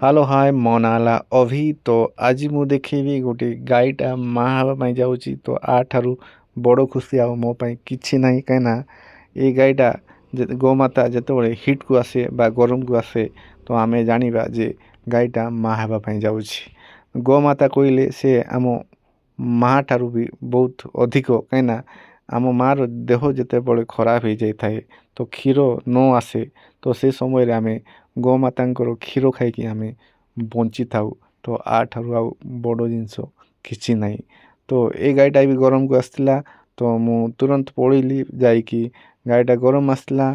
Hello hi ମୋ ନାଁ ହେଲା ଅଭି। ତ ଆଜି ମୁଁ ଦେଖେଇବି ଗୋଟେ ଗାଈଟା ମା ହେବା ପାଇଁ ଯାଉଛି। ତ ଆଠାରୁ ବଡ଼ ଖୁସି ଆଉ ମୋ ପାଇଁ କିଛି ନାହିଁ, କାହିଁକିନା ଏଇ ଗାଈଟା ଗୋମାତା ଯେତେବେଳେ ହିଟ୍କୁ ଆସେ ବା ଗରମକୁ ଆସେ ତ ଆମେ ଜାଣିବା ଯେ ଗାଈଟା ମା ହେବା ପାଇଁ ଯାଉଛି। ଗୋମାତା କହିଲେ ସେ ଆମ ମା ଠାରୁ ବି ବହୁତ ଅଧିକ, କାହିଁକିନା ଆମ ମାର ଦେହ ଯେତେବେଳେ ଖରାପ ହେଇଯାଇଥାଏ ତ କ୍ଷୀର ନ ଆସେ ତ ସେ ସମୟରେ ଆମେ ଗୋମାତାଙ୍କର କ୍ଷୀର ଖାଇକି ଆମେ ବଞ୍ଚିଥାଉ। ତ ଆଠାରୁ ଆଉ ବଡ଼ ଜିନିଷ କିଛି ନାହିଁ। ତ ଏ ଗାଈଟା ବି ଗରମକୁ ଆସିଥିଲା, ତ ମୁଁ ତୁରନ୍ତ ପଳେଇଲି ଯାଇକି। ଗାଈଟା ଗରମ ଆସିଥିଲା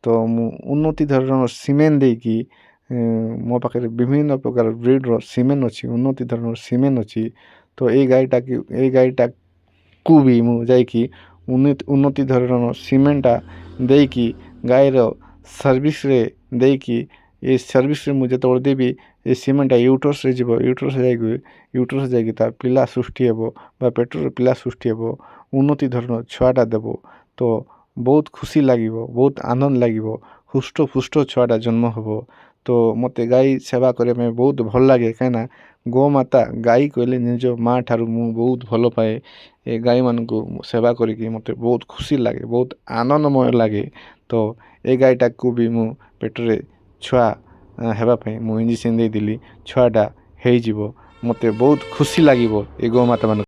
ତ ମୁଁ ଉନ୍ନତି ଧରଣର ସିମେଣ୍ଟ ଦେଇକି ମୋ ପାଖରେ ବିଭିନ୍ନ ପ୍ରକାର ବ୍ରିଡ଼ର ସିମେଣ୍ଟ ଅଛି, ଉନ୍ନତି ଧରଣର ସିମେଣ୍ଟ ଅଛି। ତ ଏଇ ଗାଈଟାକୁ ବି ମୁଁ ଯାଇକି ଉନ୍ନତି ଧରଣର ସିମେଣ୍ଟଟା ଦେଇକି ଗାଈର ସର୍ଭିସରେ ଦେଇକି ଏ ସର୍ଭିସରେ ମୁଁ ଯେତେବେଳେ ଦେବି ଏ ସିମେଣ୍ଟଟା ୟୁଟରସ୍ରେ ଯିବ, ୟୁଟରସ୍ ଯାଇକି ତା ପିଲା ସୃଷ୍ଟି ହେବ ବା ପେଟରେ ପିଲା ସୃଷ୍ଟି ହେବ, ଉନ୍ନତି ଧରଣର ଛୁଆଟା ଦେବ। ତ ବହୁତ ଖୁସି ଲାଗିବ, ବହୁତ ଆନନ୍ଦ ଲାଗିବ, ହୃଷ୍ଟପୁଷ୍ଟ ଛୁଆଟା ଜନ୍ମ ହେବ। ତ ମୋତେ ଗାଈ ସେବା କରିବା ପାଇଁ ବହୁତ ଭଲ ଲାଗେ, କାହିଁକିନା ଗୋମାତା ଗାଈ କହିଲେ ନିଜ ମା ଠାରୁ ମୁଁ ବହୁତ ଭଲ ପାଏ। ଏ ଗାଈମାନଙ୍କୁ ସେବା କରିକି ମୋତେ ବହୁତ ଖୁସି ଲାଗେ, ବହୁତ ଆନନ୍ଦମୟ ଲାଗେ। ତ ଏ ଗାଈଟାକୁ ବି ମୁଁ ପେଟରେ ଛୁଆ ହେବା ପାଇଁ ମୁଁ ଇଞ୍ଜେକ୍ସନ୍ ଦେଇଦେଲି, ଛୁଆଟା ହେଇଯିବ। ମୋତେ ବହୁତ ଖୁସି ଲାଗିବ ଏ ଗୋମାତାମାନଙ୍କୁ।